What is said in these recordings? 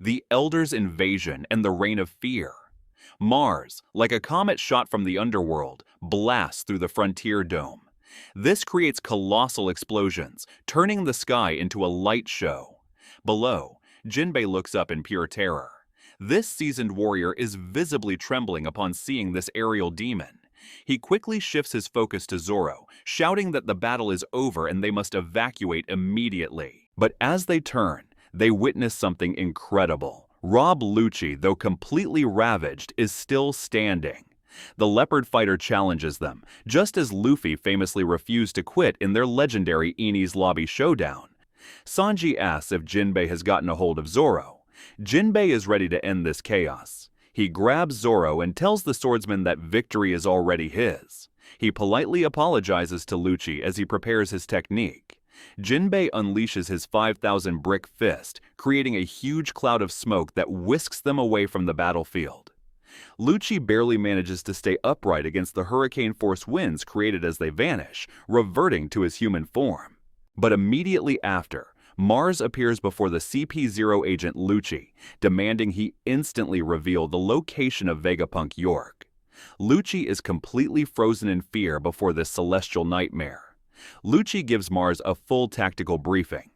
The Elders' invasion and the reign of fear. Mars, like a comet shot from the underworld, blasts through the frontier dome. This creates colossal explosions, turning the sky into a light show. Below, Jinbei looks up in pure terror. This seasoned warrior is visibly trembling upon seeing this aerial demon. He quickly shifts his focus to Zoro, shouting that the battle is over and they must evacuate immediately. But as they turn, they witness something incredible. Rob Lucci, though completely ravaged, is still standing. The leopard fighter challenges them, just as Luffy famously refused to quit in their legendary Enies Lobby showdown. Sanji asks if Jinbei has gotten a hold of Zoro. Jinbei is ready to end this chaos. He grabs Zoro and tells the swordsman that victory is already his. He politely apologizes to Lucci as he prepares his technique. Jinbei unleashes his 5,000 brick fist, creating a huge cloud of smoke that whisks them away from the battlefield. Lucci barely manages to stay upright against the hurricane-force winds created as they vanish, reverting to his human form. But immediately after, Mars appears before the CP0 agent Lucci, demanding he instantly reveal the location of Vegapunk York. Lucci is completely frozen in fear before this celestial nightmare. Lucci gives Mars a full tactical briefing.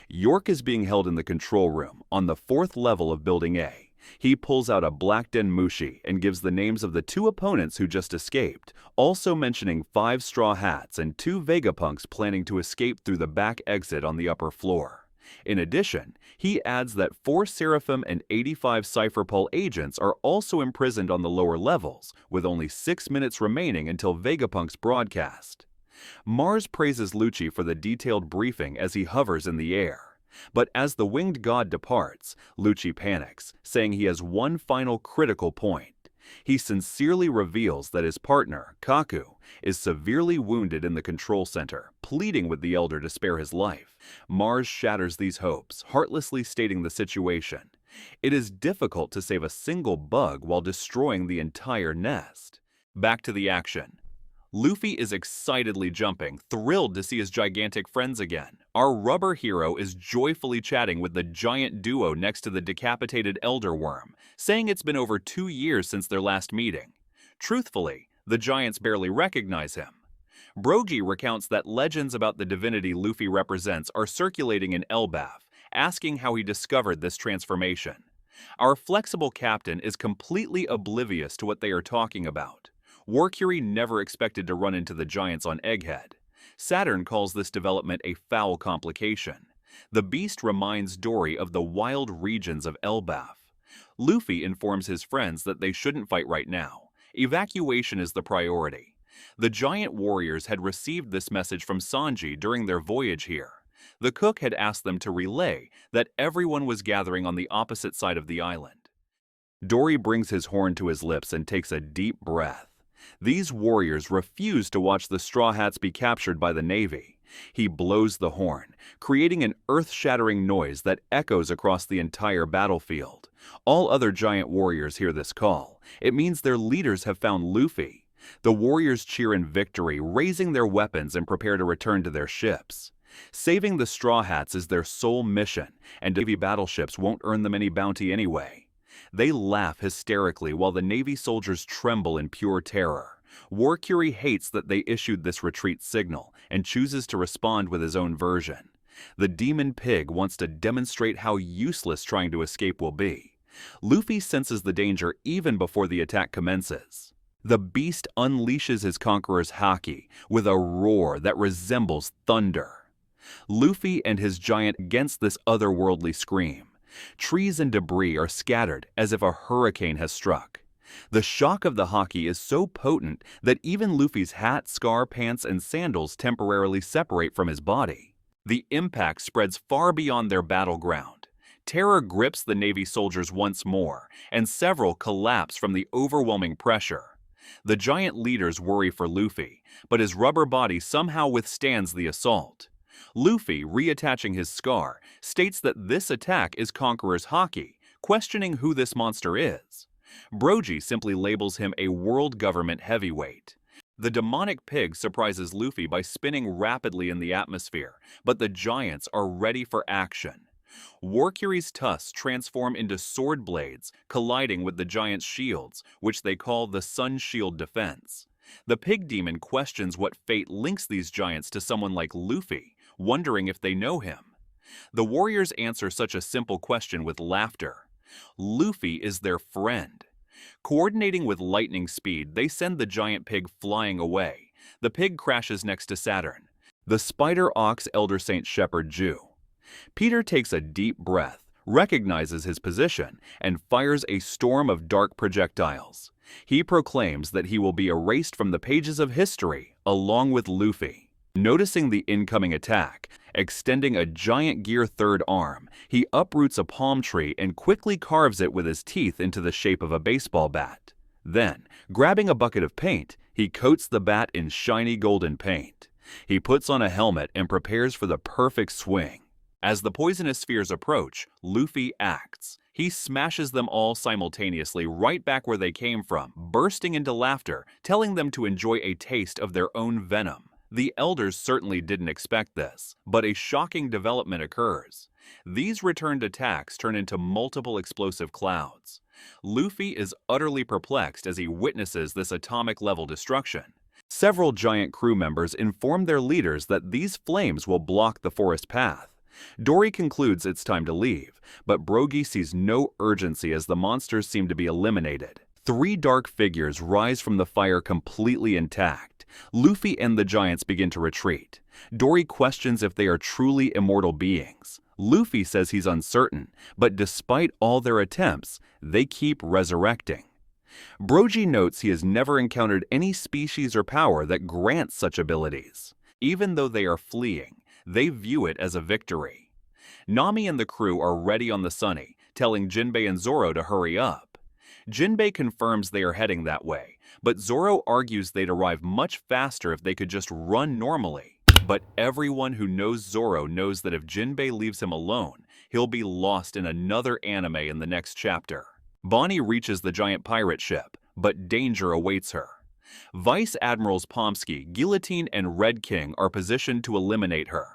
York is being held in the control room on the 4th level of Building A. He pulls out a black denmushi and gives the names of the 2 opponents who just escaped, also mentioning 5 straw hats and 2 Vegapunks planning to escape through the back exit on the upper floor. In addition, he adds that 4 Seraphim and 85 Cypherpol agents are also imprisoned on the lower levels, with only 6 minutes remaining until Vegapunk's broadcast. Mars praises Lucci for the detailed briefing as he hovers in the air. But as the winged god departs, Lucci panics, saying he has one final critical point. He sincerely reveals that his partner, Kaku, is severely wounded in the control center, pleading with the Elder to spare his life. Mars shatters these hopes, heartlessly stating the situation. It is difficult to save a single bug while destroying the entire nest. Back to the action. Luffy is excitedly jumping, thrilled to see his gigantic friends again. Our rubber hero is joyfully chatting with the giant duo next to the decapitated elder worm, saying it's been over 2 years since their last meeting. Truthfully, the giants barely recognize him. Brogy recounts that legends about the divinity Luffy represents are circulating in Elbaf, asking how he discovered this transformation. Our flexible captain is completely oblivious to what they are talking about. Warcury never expected to run into the giants on Egghead. Saturn calls this development a foul complication. The beast reminds Dory of the wild regions of Elbaf. Luffy informs his friends that they shouldn't fight right now. Evacuation is the priority. The giant warriors had received this message from Sanji during their voyage here. The cook had asked them to relay that everyone was gathering on the opposite side of the island. Dory brings his horn to his lips and takes a deep breath. These warriors refuse to watch the Straw Hats be captured by the Navy. He blows the horn, creating an earth-shattering noise that echoes across the entire battlefield. All other giant warriors hear this call. It means their leaders have found Luffy. The warriors cheer in victory, raising their weapons and prepare to return to their ships. Saving the Straw Hats is their sole mission, and Navy battleships won't earn them any bounty anyway. They laugh hysterically while the Navy soldiers tremble in pure terror. Warcury hates that they issued this retreat signal and chooses to respond with his own version. The demon pig wants to demonstrate how useless trying to escape will be. Luffy senses the danger even before the attack commences. The beast unleashes his conqueror's haki with a roar that resembles thunder. Luffy and his giant against this otherworldly scream. Trees and debris are scattered as if a hurricane has struck. The shock of the haki is so potent that even Luffy's hat, scar, pants, and sandals temporarily separate from his body. The impact spreads far beyond their battleground. Terror grips the Navy soldiers once more, and several collapse from the overwhelming pressure. The giant leaders worry for Luffy, but his rubber body somehow withstands the assault. Luffy, reattaching his scar, states that this attack is Conqueror's haki, questioning who this monster is. Brogy simply labels him a world government heavyweight. The demonic pig surprises Luffy by spinning rapidly in the atmosphere, but the giants are ready for action. Warcury's tusks transform into sword blades, colliding with the giant's shields, which they call the Sun Shield Defense. The pig demon questions what fate links these giants to someone like Luffy, wondering if they know him. The warriors answer such a simple question with laughter. Luffy is their friend. Coordinating with lightning speed, they send the giant pig flying away. The pig crashes next to Saturn, the spider ox elder saint shepherd Jew. Peter takes a deep breath, recognizes his position, and fires a storm of dark projectiles. He proclaims that he will be erased from the pages of history, along with Luffy. Noticing the incoming attack, extending a giant gear third arm, he uproots a palm tree and quickly carves it with his teeth into the shape of a baseball bat. Then, grabbing a bucket of paint, he coats the bat in shiny golden paint. He puts on a helmet and prepares for the perfect swing. As the poisonous spheres approach, Luffy acts. He smashes them all simultaneously right back where they came from, bursting into laughter, telling them to enjoy a taste of their own venom. The elders certainly didn't expect this, but a shocking development occurs. These returned attacks turn into multiple explosive clouds. Luffy is utterly perplexed as he witnesses this atomic-level destruction. Several giant crew members inform their leaders that these flames will block the forest path. Dory concludes it's time to leave, but Brogy sees no urgency as the monsters seem to be eliminated. 3 dark figures rise from the fire completely intact. Luffy and the giants begin to retreat. Dory questions if they are truly immortal beings. Luffy says he's uncertain, but despite all their attempts, they keep resurrecting. Brogy notes he has never encountered any species or power that grants such abilities. Even though they are fleeing, they view it as a victory. Nami and the crew are ready on the Sunny, telling Jinbei and Zoro to hurry up. Jinbei confirms they are heading that way, but Zoro argues they'd arrive much faster if they could just run normally. But everyone who knows Zoro knows that if Jinbei leaves him alone, he'll be lost in another anime in the next chapter. Bonnie reaches the giant pirate ship, but danger awaits her. Vice Admirals Pomsky, Guillotine, and Red King are positioned to eliminate her.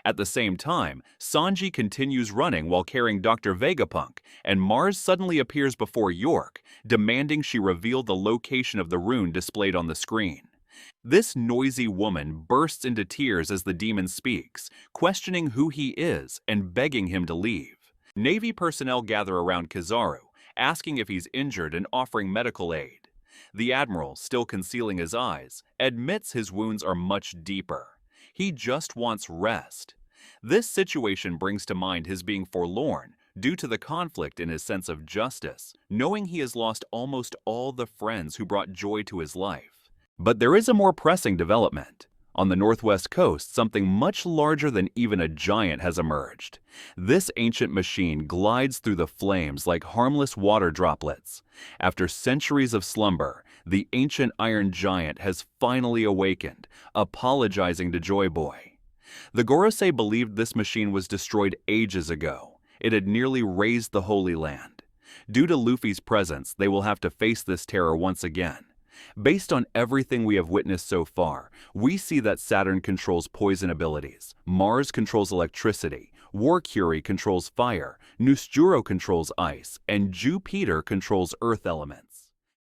At the same time, Sanji continues running while carrying Dr. Vegapunk, and Mars suddenly appears before York, demanding she reveal the location of the rune displayed on the screen. This noisy woman bursts into tears as the demon speaks, questioning who he is and begging him to leave. Navy personnel gather around Kizaru, asking if he's injured and offering medical aid. The Admiral, still concealing his eyes, admits his wounds are much deeper. He just wants rest. This situation brings to mind his being forlorn due to the conflict in his sense of justice, knowing he has lost almost all the friends who brought joy to his life. But there is a more pressing development. On the northwest coast, something much larger than even a giant has emerged. This ancient machine glides through the flames like harmless water droplets. After centuries of slumber, the ancient iron giant has finally awakened, apologizing to Joy Boy. The Gorosei believed this machine was destroyed ages ago. It had nearly razed the Holy Land. Due to Luffy's presence, they will have to face this terror once again. Based on everything we have witnessed so far, we see that Saturn controls poison abilities, Mars controls electricity, Warcury controls fire, Nusjuro controls ice, and Jupiter controls earth elements.